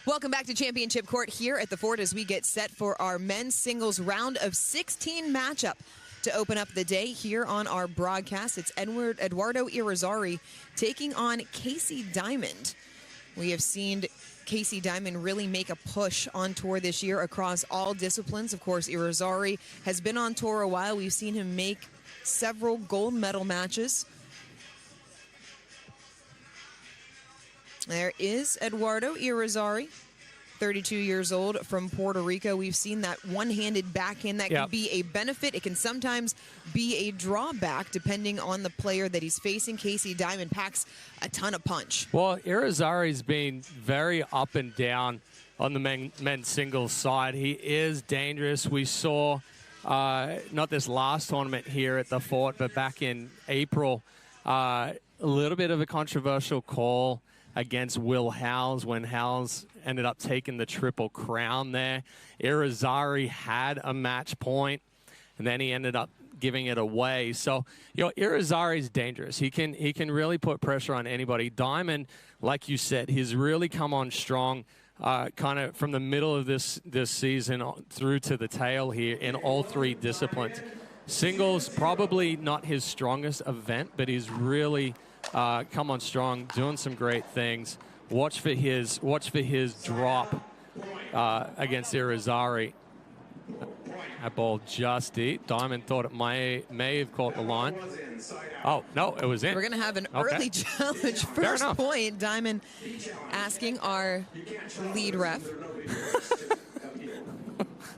Welcome back to Championship Court here at the Fort as we get set for our men's singles round of 16 matchup. To open up the day here on our broadcast, it's Eduardo Irizarry taking on Casey Diamond. We have seen Casey Diamond really make a push on tour this year across all disciplines. Of course, Irizarry has been on tour a while. We've seen him make several gold medal matches. There is Eduardo Irizarry, 32 years old, from Puerto Rico. We've seen that one-handed backhand that can be a benefit. It can sometimes be a drawback depending on the player that he's facing. Casey Diamond packs a ton of punch. Well, Irizarry's been very up and down on the men's singles side. He is dangerous. We saw, not this last tournament here at the Fort, but back in April, a little bit of a controversial call against Will Howes when Howes ended up taking the Triple Crown there. Irizarry had a match point, and then he ended up giving it away. So, Irizarry's dangerous. He can really put pressure on anybody. Diamond, like you said, he's really come on strong kind of from the middle of this season through to the tail here in all three disciplines. Singles, probably not his strongest event, but he's really come on strong, doing some great things. Watch for his drop against Irizarry. That ball just deep. Diamond thought it may have caught the line. Oh, no, it was in. We're going to have an early challenge. First point, Diamond asking our lead ref.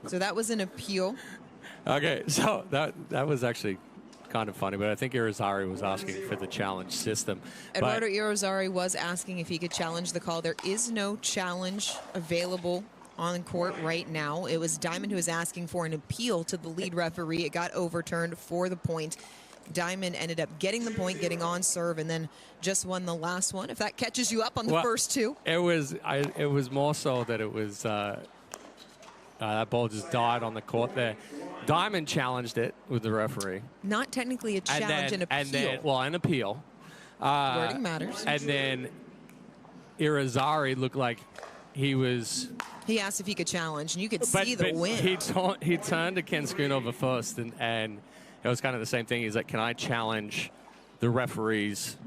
So that was an appeal. Okay, so that was actually kind of funny, but I think Irizarry was asking for the challenge system. Eduardo Irizarry was asking if he could challenge the call. There is no challenge available on court right now. It was Diamond who was asking for an appeal to the lead referee. It got overturned for the point. Diamond ended up getting the point, getting on serve, and then just won the last one. If that catches you up on the first two. It was more so that it was that ball just died on the court there. Diamond challenged it with the referee. Not technically a challenge, an appeal. An appeal. Wording matters. And then Irizarry looked like he was... He asked if he could challenge, and you could see the wind. He turned to Ken Schoonover first, and it was kind of the same thing. He's like, can I challenge the referee's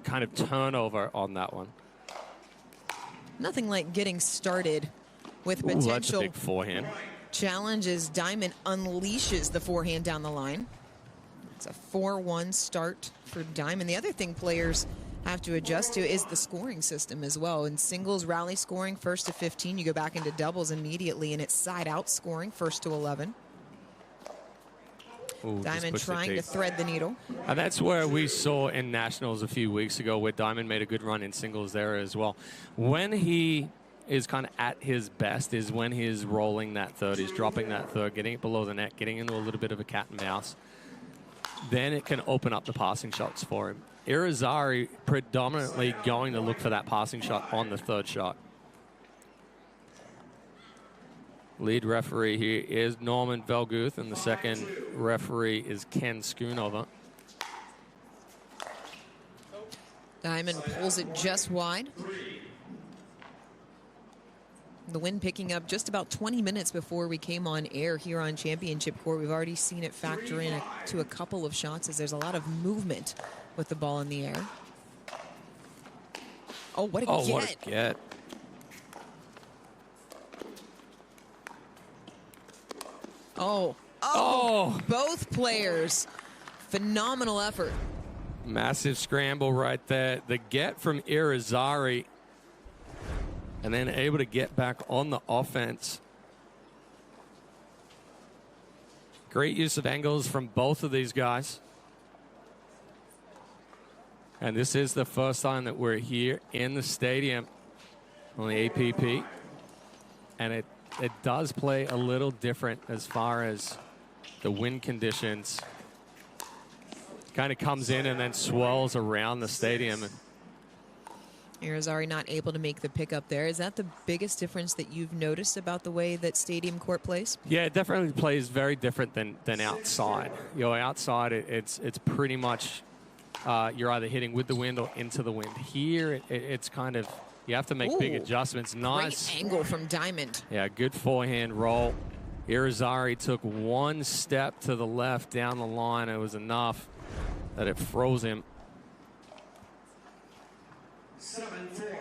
kind of turnover on that one? Nothing like getting started with potential. That's a big forehand. Challenges. Diamond unleashes the forehand down the line. It's a 4-1 start for Diamond. The other thing players have to adjust to is the scoring system as well. In singles, rally scoring, 1st to 15. You go back into doubles immediately, and it's side-out scoring, 1st to 11. Ooh, Diamond trying to thread the needle. And that's where we saw in Nationals a few weeks ago where Diamond made a good run in singles there as well. When he is kind of at his best is when he's rolling that third, he's dropping that third, getting it below the net, getting into a little bit of a cat and mouse. Then it can open up the passing shots for him. Irizarry predominantly going to look for that passing shot on the third shot. Lead referee here is Norman Velguth, and the second referee is Ken Schoonover. Diamond pulls it just wide. The wind picking up just about 20 minutes before we came on air here on Championship Court. We've already seen it factor in to a couple of shots as there's a lot of movement with the ball in the air. Oh, what a get. Oh, what a get. Oh, both players. Phenomenal effort. Massive scramble right there. The get from Irizarry, and then able to get back on the offense. Great use of angles from both of these guys. And this is the first time that we're here in the stadium on the APP. And it does play a little different as far as the wind conditions. Kind of comes in and then swirls around the stadium. Irizarry not able to make the pickup there. Is that the biggest difference that you've noticed about the way that stadium court plays? Yeah, it definitely plays very different than outside. You know, outside it's pretty much you're either hitting with the wind or into the wind. Here it's kind of You have to make big adjustments. Nice great angle from Diamond. Yeah, good forehand roll. Irizarry took one step to the left down the line. It was enough that it froze him. 7-4.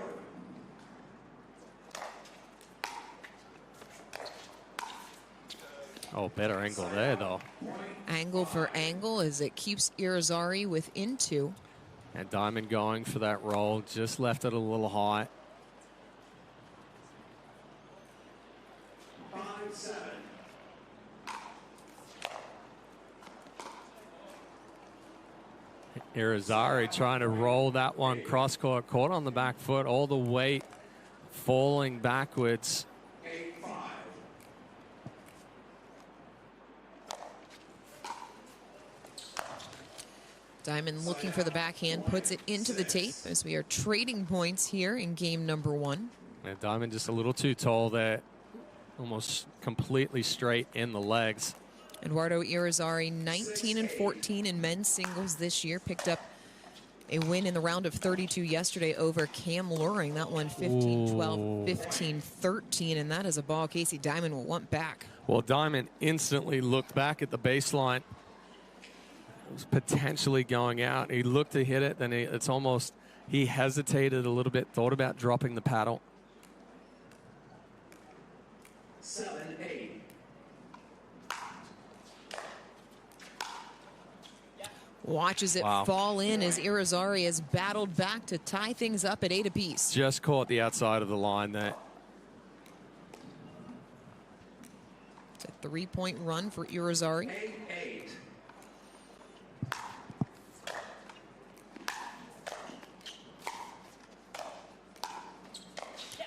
Oh, better angle there, though. Angle for angle as it keeps Irizarry within 2. And Diamond going for that roll. Just left it a little high. 5-7. Irizarry trying to roll that one cross court, caught on the back foot, all the weight falling backwards. 8-5. Diamond looking for the backhand, puts it into the tape as we are trading points here in game number 1. And Diamond just a little too tall there, almost completely straight in the legs. Eduardo Irizarry, 19-14 in men's singles this year. Picked up a win in the round of 32 yesterday over Cam Luring. That one 15-12, 15-13, and that is a ball Casey Diamond will want back. Well, Diamond instantly looked back at the baseline. It was potentially going out. He looked to hit it, then it's almost, he hesitated a little bit, thought about dropping the paddle. 7-8. Watches it fall in as Irizarry has battled back to tie things up at 8 apiece. Just caught the outside of the line there. It's a 3-point run for Irizarry. 8-8.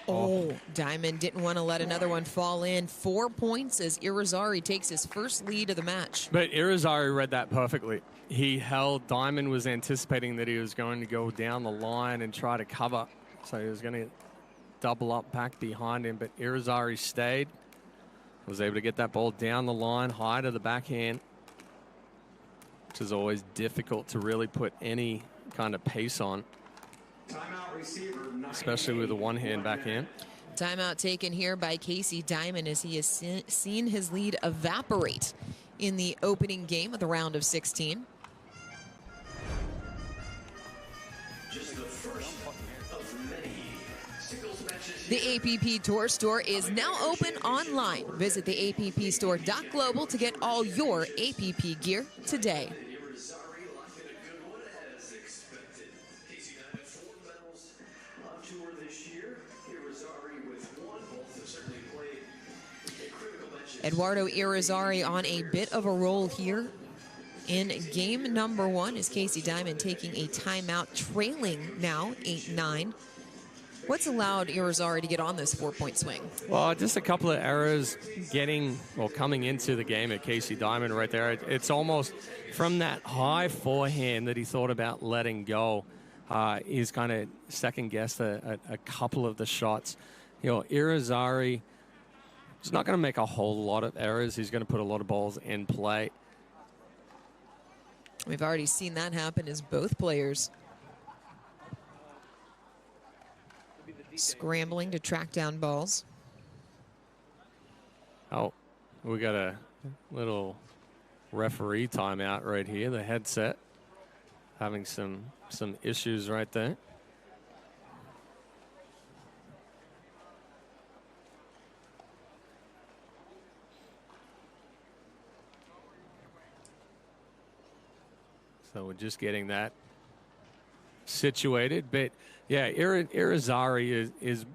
Oh, Diamond didn't want to let another one fall in. 4 points as Irizarry takes his first lead of the match. But Irizarry read that perfectly. He held, Diamond was anticipating that he was going to go down the line and try to cover. So he was going to double up back behind him, but Irizarry stayed. Was able to get that ball down the line, high to the backhand, which is always difficult to really put any kind of pace on. Timeout receiver, Especially with a one-hand backhand. Timeout taken here by Casey Diamond as he has seen his lead evaporate in the opening game of the round of 16. Just the first of many singles matches. The APP Tour Store is now open online. Visit the theapp.global to get all your APP gear today. Irizarry locked in a good one as expected. Casey Diamond 4 medals on tour this year. Irizarry with 1. Both have certainly played a critical match. Eduardo Irizarry on a bit of a roll here in game number 1 is Casey Diamond taking a timeout, trailing now 8-9. What's allowed Irizarry to get on this 4-point swing? Well, just a couple of errors coming into the game at Casey Diamond right there. It's almost from that high forehand that he thought about letting go. He's kind of second-guessed a couple of the shots. You know, Irizarry is not going to make a whole lot of errors. He's going to put a lot of balls in play. We've already seen that happen as both players scrambling to track down balls. Oh, we got a little referee timeout right here. The headset having some issues right there. So we're just getting that situated. But, yeah, Irizarry is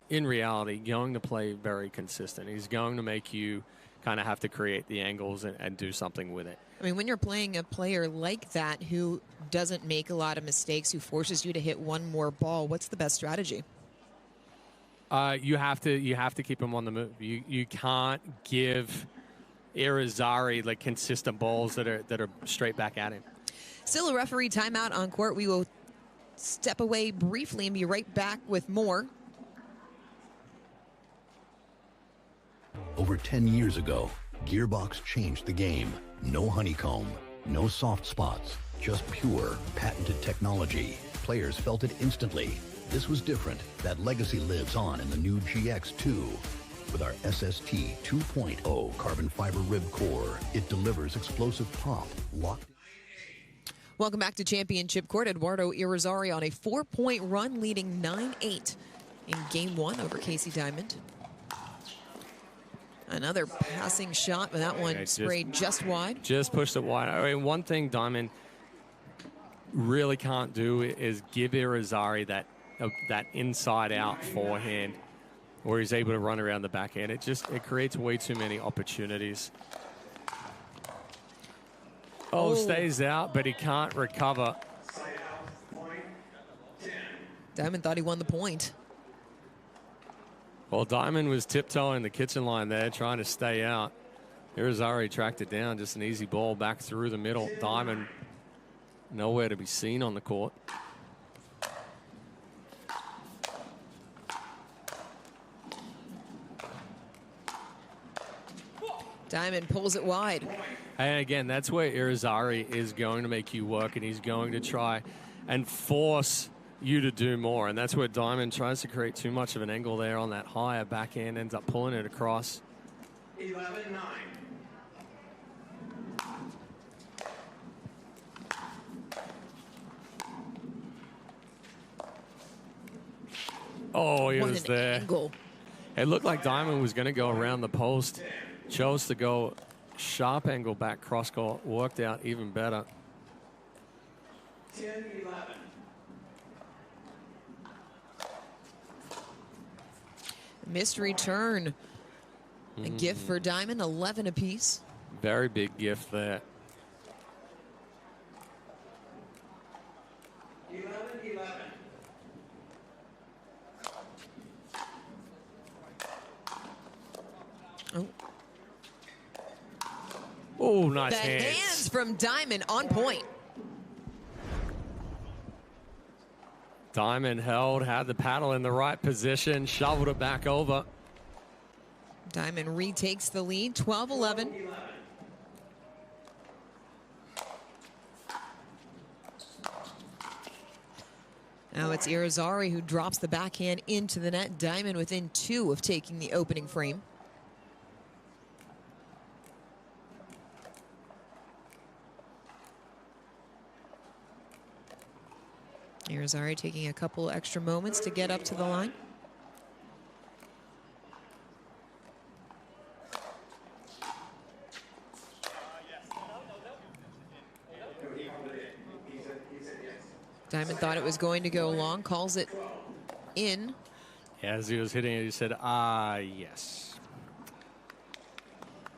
in reality going to play very consistent. He's going to make you kind of have to create the angles and do something with it. I mean, when you're playing a player like that who doesn't make a lot of mistakes, who forces you to hit one more ball, what's the best strategy? You have to keep him on the move. You can't give Irizarry like consistent balls that are straight back at him. Still a referee timeout on court. We will step away briefly and be right back with more. Over 10 years ago, Gearbox changed the game. No honeycomb, no soft spots, just pure patented technology. players felt it instantly. This was different. That legacy lives on in the new GX2. With our SST 2.0 carbon fiber rib core, it delivers explosive pop, locked. Welcome back to Championship Court. Eduardo Irizarry on a 4-point run, leading 9-8 in Game 1 over Casey Diamond. Another passing shot, but that one sprayed just wide. Just pushed it wide. I mean, one thing Diamond really can't do is give Irizarry that inside-out forehand where he's able to run around the backhand. It creates way too many opportunities. Oh, stays out, but he can't recover. Diamond thought he won the point. Well, Diamond was tiptoeing the kitchen line there, trying to stay out. Irizarry tracked it down, just an easy ball back through the middle. Diamond nowhere to be seen on the court. Diamond pulls it wide. And again, that's where Irizarry is going to make you work, and he's going to try and force you to do more. And that's where Diamond tries to create too much of an angle there on that higher backhand, ends up pulling it across. 11-9. Oh, he What was an there. angle. It looked like Diamond was going to go around the post. Chose to go sharp angle back cross court. Worked out even better. 10-11. Missed return. A gift for Diamond, 11 apiece. Very big gift there. 11-11. Oh, Oh, nice the hands. hands from Diamond on point. Diamond held, had the paddle in the right position, shoveled it back over. Diamond retakes the lead, 12-11. Now it's Irizarry who drops the backhand into the net. Diamond within 2 of taking the opening frame. Irizarry taking a couple extra moments to get up to the line. Diamond thought it was going to go long, calls it in. As he was hitting it, he said, yes.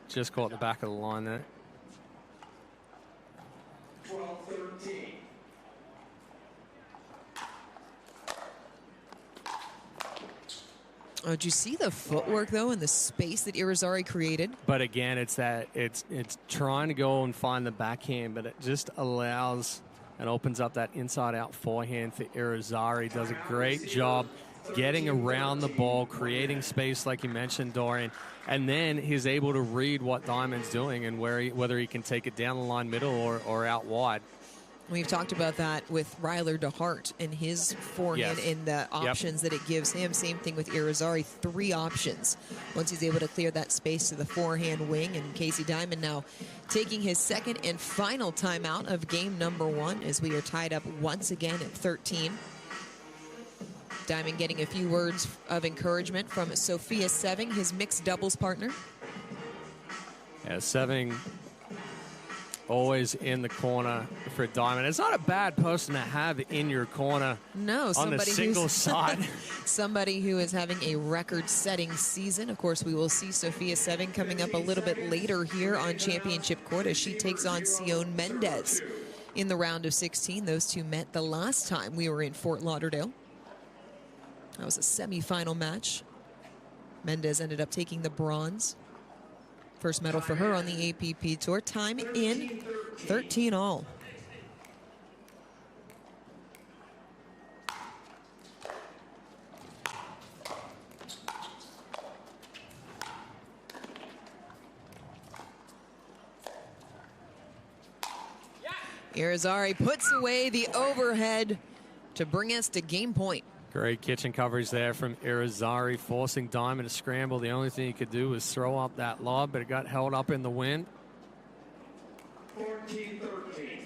Just caught the back of the line there. 12-13. Oh, did you see the footwork, though, and the space that Irizarry created? But again, it's trying to go and find the backhand, but it just allows and opens up that inside-out forehand for Irizarry. Does a great job getting around the ball, creating space like you mentioned, Dorian, and then he's able to read what Diamond's doing and whether he can take it down the line middle or out wide. We've talked about that with Ryler DeHart and his forehand and the options that it gives him. Same thing with Irizarry, 3 options. Once he's able to clear that space to the forehand wing, and Casey Diamond now taking his second and final timeout of game number 1 as we are tied up once again at 13. Diamond getting a few words of encouragement from Sophia Seving, his mixed doubles partner. Yeah, Seving always in the corner for Diamond. It's not a bad person to have in your corner. No, on the single side. Somebody who is having a record-setting season. Of course, we will see Sophia Seving coming up a little bit later here on Championship Court as she takes on Sion Mendez in the round of 16. Those two met the last time we were in Fort Lauderdale. That was a semifinal match. Mendez ended up taking the bronze. First medal for her on the APP Tour. Time in 13 all. Irizarry puts away the overhead to bring us to game point. Great kitchen coverage there from Irizarry, forcing Diamond to scramble. The only thing he could do was throw up that lob, but it got held up in the wind. 14-13.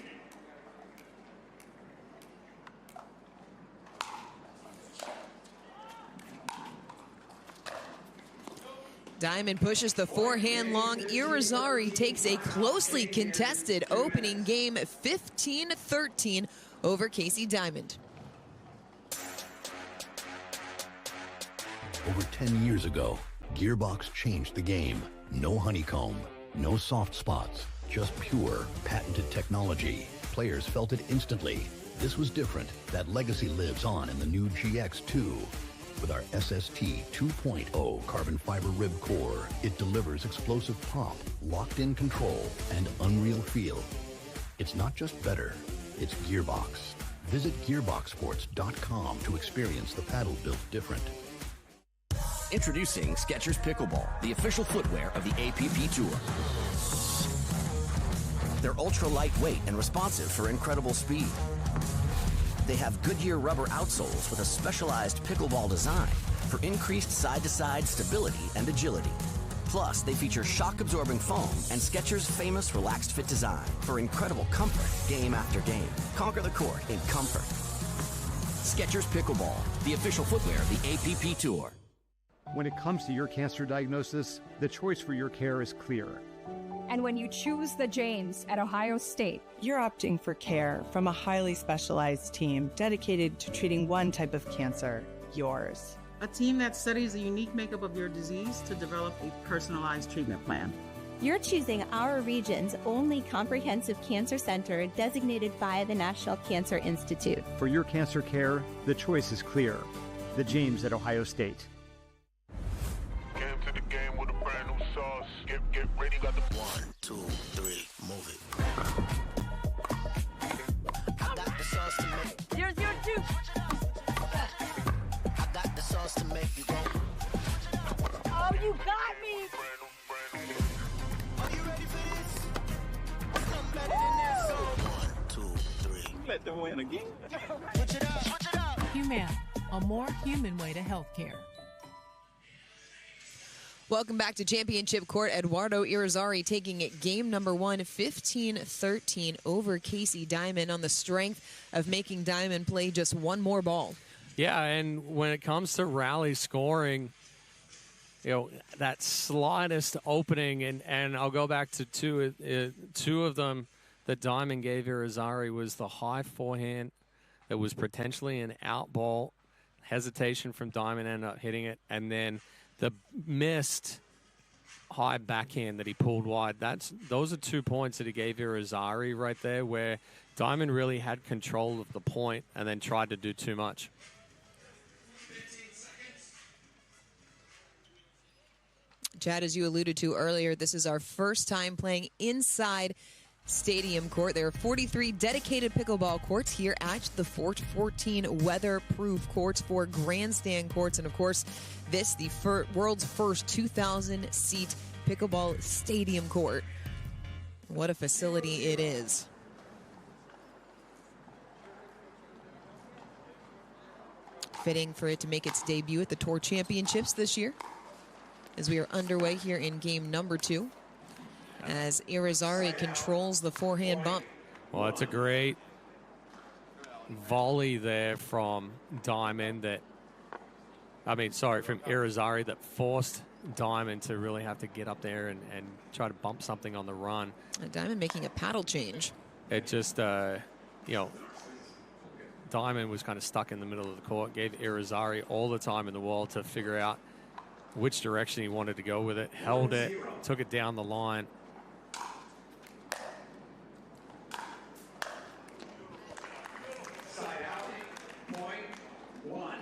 Diamond pushes the forehand long. Irizarry takes a closely contested opening game, 15-13 over Casey Diamond. Over 10 years ago, Gearbox changed the game. No honeycomb, no soft spots, just pure, patented technology. Players felt it instantly. This was different. That legacy lives on in the new GX2. With our SST 2.0 carbon fiber rib core, it delivers explosive pop, locked-in control, and unreal feel. It's not just better, it's Gearbox. Visit gearboxsports.com to experience the paddle built different. Introducing Skechers Pickleball, the official footwear of the APP Tour. They're ultra lightweight and responsive for incredible speed. They have Goodyear rubber outsoles with a specialized pickleball design for increased side-to-side stability and agility. Plus, they feature shock-absorbing foam and Skechers' famous relaxed fit design for incredible comfort game after game. Conquer the court in comfort. Skechers Pickleball, the official footwear of the APP Tour. When it comes to your cancer diagnosis, the choice for your care is clear. And when you choose the James at Ohio State, you're opting for care from a highly specialized team dedicated to treating one type of cancer, yours. A team that studies the unique makeup of your disease to develop a personalized treatment plan. You're choosing our region's only comprehensive cancer center designated by the National Cancer Institute. For your cancer care, the choice is clear. The James at Ohio State. Came to the game with a brand new sauce. Get ready, got the 1, 2, 3, move it. I got the sauce to make. Here's your juice. I got the sauce to make you go. Oh, you got me. Are you ready for this? Something better than this. So 1, 2, 3. Let them win again. Switch it up, switch it up. Human, a more human way to healthcare. Welcome back to Championship Court. Eduardo Irizarry taking it game number one, 15-13 over Casey Diamond on the strength of making Diamond play just one more ball. Yeah, and when it comes to rally scoring, you know, that slightest opening, and I'll go back to two of them that Diamond gave Irizarry was the high forehand that was potentially an out ball, hesitation from Diamond, ended up hitting it, and then the missed high backhand that he pulled wide. Those are 2 points that he gave Irizarry right there, where Diamond really had control of the point and then tried to do too much. Chad, as you alluded to earlier, this is our first time playing inside Stadium Court. There are 43 dedicated pickleball courts here at the Fort, 14 weatherproof courts, 4 grandstand courts, and of course, this, the world's first 2,000-seat pickleball stadium court. What a facility it is. Fitting for it to make its debut at the Tour Championships this year, as we are underway here in game number 2. As Irizarry controls the forehand bump. Well, it's a great volley there from Diamond from Irizarry that forced Diamond to really have to get up there and try to bump something on the run. Diamond making a paddle change. It just, Diamond was kind of stuck in the middle of the court, gave Irizarry all the time in the world to figure out which direction he wanted to go with it, held it, took it down the line. Side out, point 1.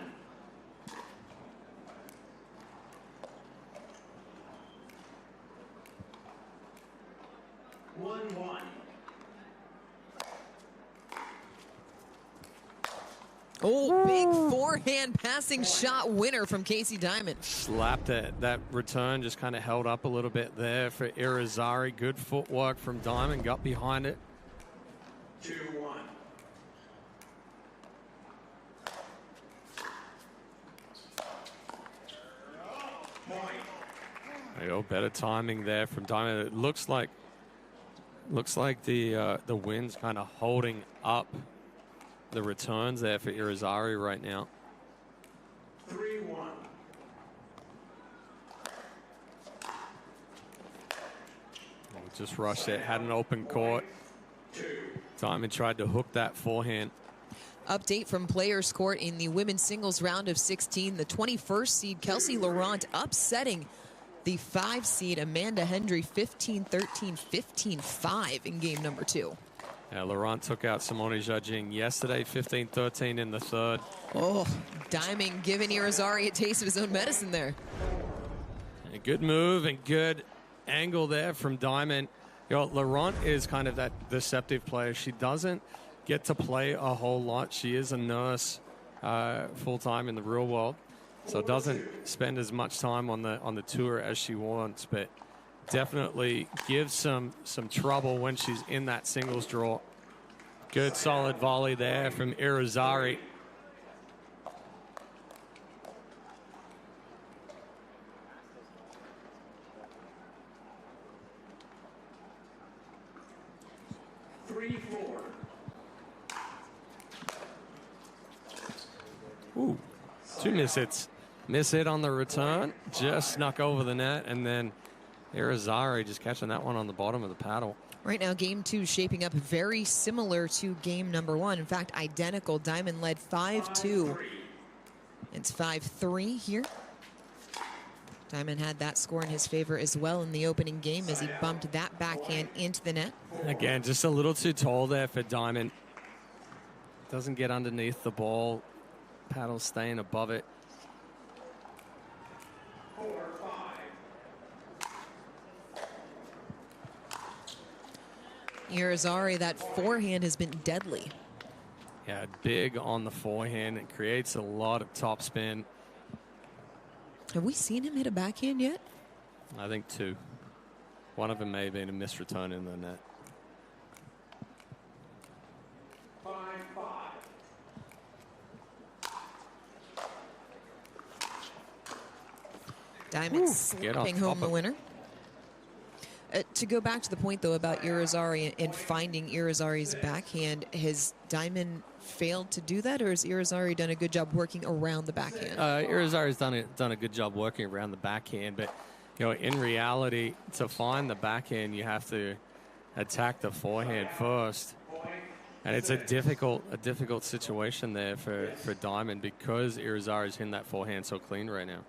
Oh, big forehand passing shot winner from Casey Diamond. Slapped it. That return just kind of held up a little bit there for Irizarry. Good footwork from Diamond. Got behind it. 2-1. There you go, better timing there from Diamond. It looks like the wind's kind of holding up the returns there for Irizarry right now. 3-1. Just rushed it, had an open court. Diamond tried to hook that forehand. Update from Players Court in the women's singles round of 16. The 21st seed Kelsey Laurent upsetting the 5 seed Amanda Hendry 15-13, 15-5 in game number 2. Yeah, Laurent took out Simone Judging yesterday, 15-13 in the third. Oh, Diamond giving Irizarry a taste of his own medicine there. A good move and good angle there from Diamond. You know, Laurent is kind of that deceptive player. She doesn't get to play a whole lot. She is a nurse full-time in the real world, so doesn't spend as much time on the tour as she wants, but definitely gives some trouble when she's in that singles draw. Good solid volley there from Irizarry. Ooh, 2 miss hits. Miss hit on the return, just snuck over the net, and then Irizarry just catching that one on the bottom of the paddle. Right now, game 2 shaping up very similar to game number 1. In fact, identical. Diamond led 5-2. It's 5-3 here. Diamond had that score in his favor as well in the opening game as he bumped that backhand into the net. Again, just a little too tall there for Diamond. Doesn't get underneath the ball. Paddle staying above it. Irizarry, that forehand has been deadly. Yeah, big on the forehand. It creates a lot of topspin. Have we seen him hit a backhand yet? I think 2. One of them may have been a missed return in the net. 5-5. Diamond slipping home the winner. To go back to the point, though, about Irizarry and finding Irizarry's backhand, has Diamond failed to do that, or has Irizarry done a good job working around the backhand? Irizarry's done a good job working around the backhand, but you know, in reality, to find the backhand, you have to attack the forehand first, and it's a difficult situation there for Diamond because Irizarry's hitting that forehand so clean right now.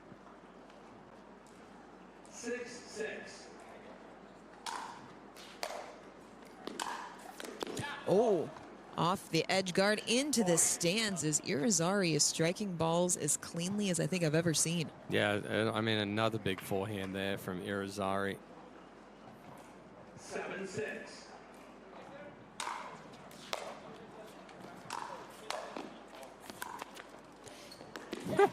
6-6. Oh, off the edge guard into the stands as Irizarry is striking balls as cleanly as I think I've ever seen. Yeah, I mean, another big forehand there from Irizarry. 7-6.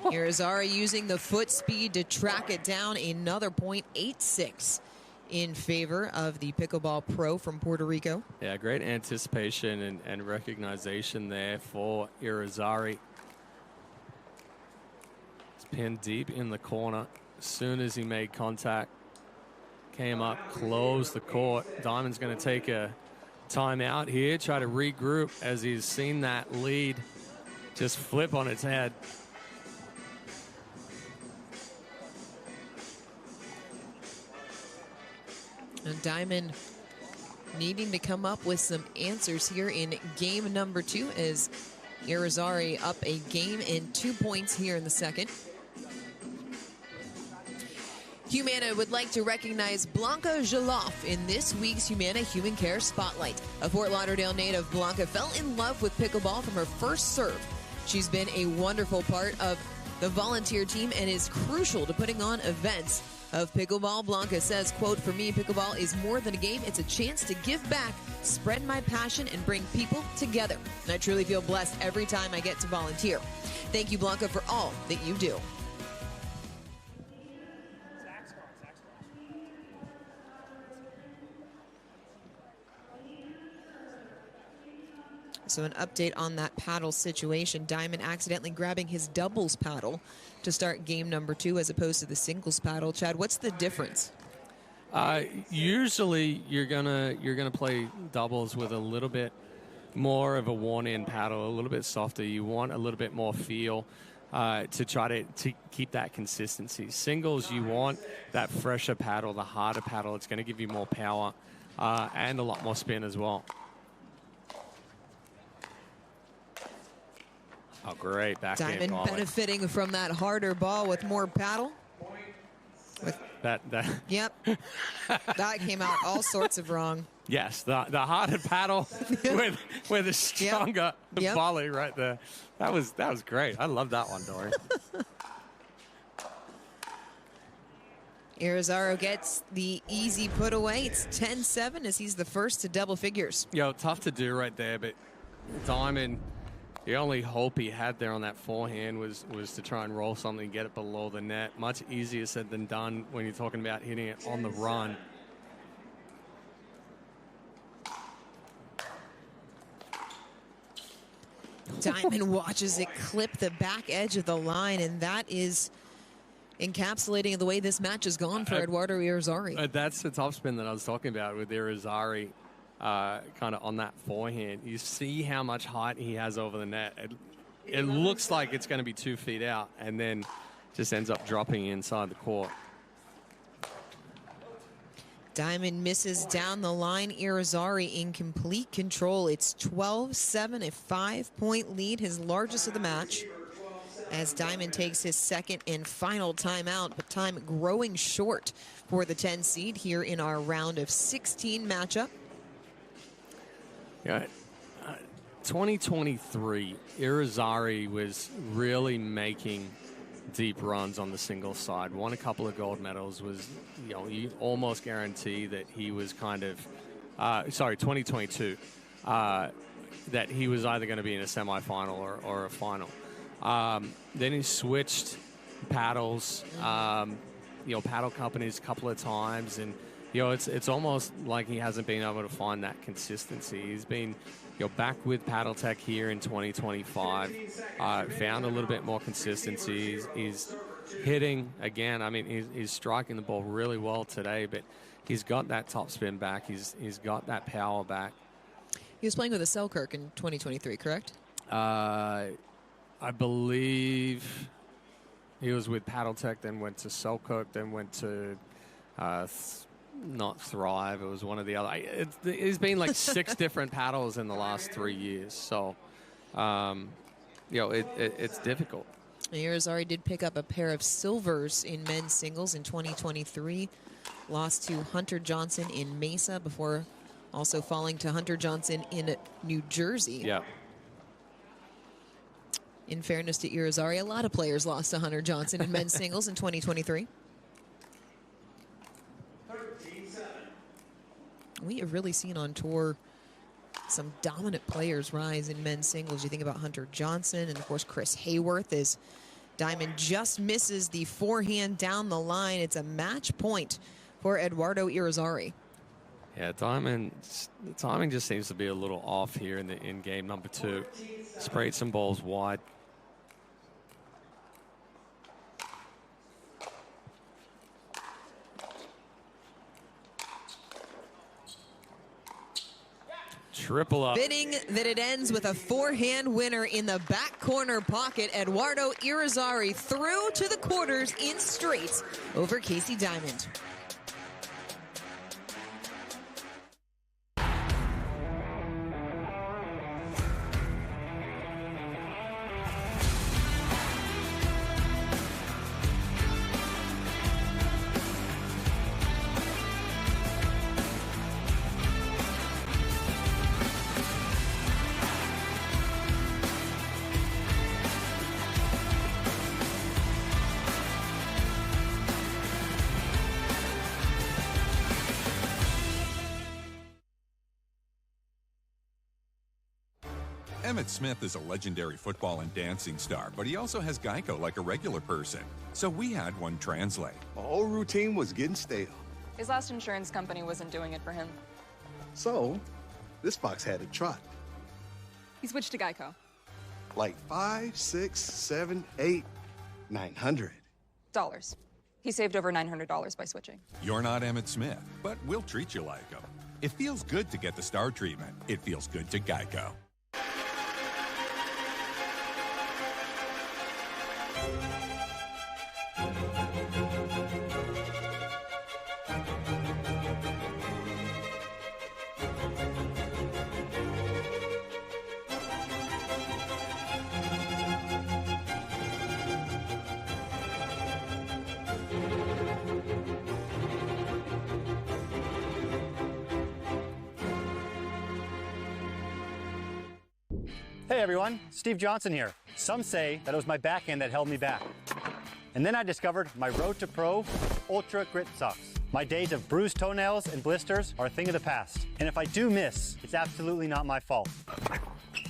Irizarry using the foot speed to track it down. Another point, 8-6 in favor of the pickleball pro from Puerto Rico. Yeah, great anticipation and recognition there for Irizarry. It's pinned deep in the corner. As soon as he made contact, came up, closed the court. Diamond's going to take a timeout here, try to regroup as he's seen that lead just flip on its head. And Diamond needing to come up with some answers here in game number 2 as Irizarry up a game and 2 points here in the second. Humana would like to recognize Blanca Jaloff in this week's Humana Human Care Spotlight. A Fort Lauderdale native, Blanca fell in love with pickleball from her first serve. She's been a wonderful part of the volunteer team and is crucial to putting on events of pickleball. Blanca says, quote, "For me, pickleball is more than a game. It's a chance to give back, spread my passion, and bring people together. And I truly feel blessed every time I get to volunteer. Thank you, Blanca, for all that you do." So an update on that paddle situation. Diamond accidentally grabbing his doubles paddle to start game number 2 as opposed to the singles paddle. Chad, what's the difference? Usually you're gonna play doubles with a little bit more of a worn-in paddle, a little bit softer. You want a little bit more feel to try to keep that consistency. Singles, you want that fresher paddle, the harder paddle. It's going to give you more power and a lot more spin as well. Oh, great backhand Diamond volley. benefiting from that harder ball with more paddle. That Yep. That came out all sorts of wrong. Yes, the harder paddle with a stronger volley right there. That was great. I love that one, Dory. Irizarry gets the easy put away. It's 10-7 as he's the first to double figures. Tough to do right there, but Diamond, the only hope he had there on that forehand was to try and roll something and get it below the net. Much easier said than done when you're talking about hitting it on the run. Diamond watches it clip the back edge of the line, and that is encapsulating the way this match has gone for Eduardo Irizarry. That's the topspin that I was talking about with Irizarry, kind of on that forehand. You see how much height he has over the net. It looks like it's going to be 2 feet out, and then just ends up dropping inside the court. Diamond misses down the line. Irizarry in complete control. It's 12-7, a 5-point lead, his largest of the match, as Diamond takes his second and final timeout, but time growing short for the 10 seed here in our round of 16 matchup. 2023, Irizarry was really making deep runs on the singles side. Won a couple of gold medals. Was, you almost guarantee that he was kind of, 2022, that he was either going to be in a semifinal or a final. Then he switched paddles, paddle companies a couple of times, and it's almost like he hasn't been able to find that consistency. He's been back with Paddle Tech here in 2025, found a little bit more consistency. He's hitting again. I mean, he's striking the ball really well today, but he's got that top spin back. He's got that power back. He was playing with a Selkirk in 2023, correct? I believe he was with Paddle Tech, then went to Selkirk, then went to not Thrive. It was one of the other. He's been like 6 different paddles in the last 3 years. So, it's difficult. Irizarry did pick up a pair of silvers in men's singles in 2023. Lost to Hunter Johnson in Mesa before also falling to Hunter Johnson in New Jersey. Yeah. In fairness to Irizarry, a lot of players lost to Hunter Johnson in men's singles in 2023. We have really seen on tour some dominant players rise in men's singles. You think about Hunter Johnson and, of course, Chris Hayworth, as Diamond just misses the forehand down the line. It's a match point for Eduardo Irizarry. Yeah, timing just seems to be a little off here in game number 2. Sprayed some balls wide. Triple up. Fitting that it ends with a forehand winner in the back corner pocket. Eduardo Irizarry through to the quarters in straight over Casey Diamond. Emmitt Smith is a legendary football and dancing star, but he also has GEICO like a regular person. So we had one translate. The whole routine was getting stale. His last insurance company wasn't doing it for him. So, this fox had to trot. He switched to GEICO. Like 5, 6, 7, 8, 900. Dollars. He saved over $900 by switching. You're not Emmett Smith, but we'll treat you like him. It feels good to get the star treatment. It feels good to GEICO. Hey everyone, Steve Johnson here. Some say that it was my backhand that held me back. And then I discovered my Road to Pro Ultra Grip Socks. My days of bruised toenails and blisters are a thing of the past. And if I do miss, it's absolutely not my fault.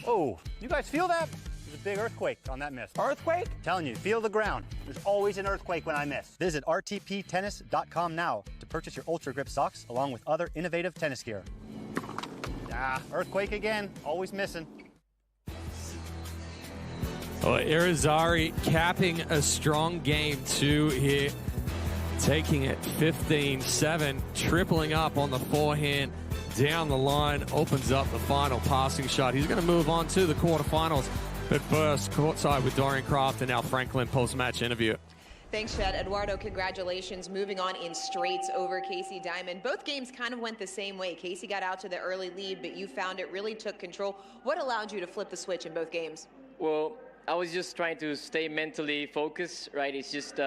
Oh, you guys feel that? There's a big earthquake on that miss. Earthquake? I'm telling you, feel the ground. There's always an earthquake when I miss. Visit rtptennis.com now to purchase your Ultra Grip Socks along with other innovative tennis gear. Ah, earthquake again, always missing. Well, Irizarry capping a strong game 2 here, taking it 15-7, tripling up on the forehand down the line, opens up the final passing shot. He's going to move on to the quarterfinals, but first, courtside with Dorian Kraft and Al Franklin post-match interview. Thanks, Chad. Eduardo, congratulations. Moving on in straights over Casey Diamond. Both games kind of went the same way. Casey got out to the early lead, but you found it, really took control. What allowed you to flip the switch in both games? Well, I was just trying to stay mentally focused, right? It's just,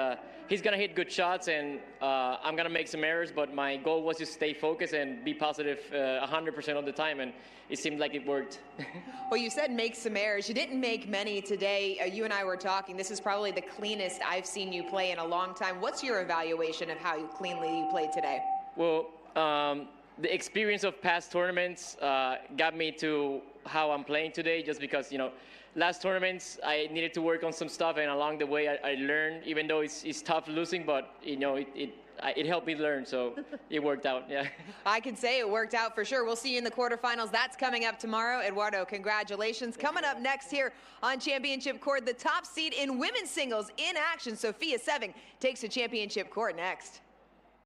he's going to hit good shots and I'm going to make some errors, but my goal was to stay focused and be positive 100% of the time, and it seemed like it worked. Well, you said make some errors. You didn't make many today. You and I were talking. This is probably the cleanest I've seen you play in a long time. What's your evaluation of how cleanly you played today? Well, the experience of past tournaments got me to how I'm playing today, just because, you know, last tournaments I needed to work on some stuff, and along the way I learned, even though it's tough losing, but you know, it helped me learn, so it worked out. Yeah, I can say it worked out for sure. We'll see you in the quarterfinals. That's coming up tomorrow. Eduardo, congratulations. Coming up next here on Championship Court, the top seed in women's singles in action. Sophia Seving takes to Championship Court next.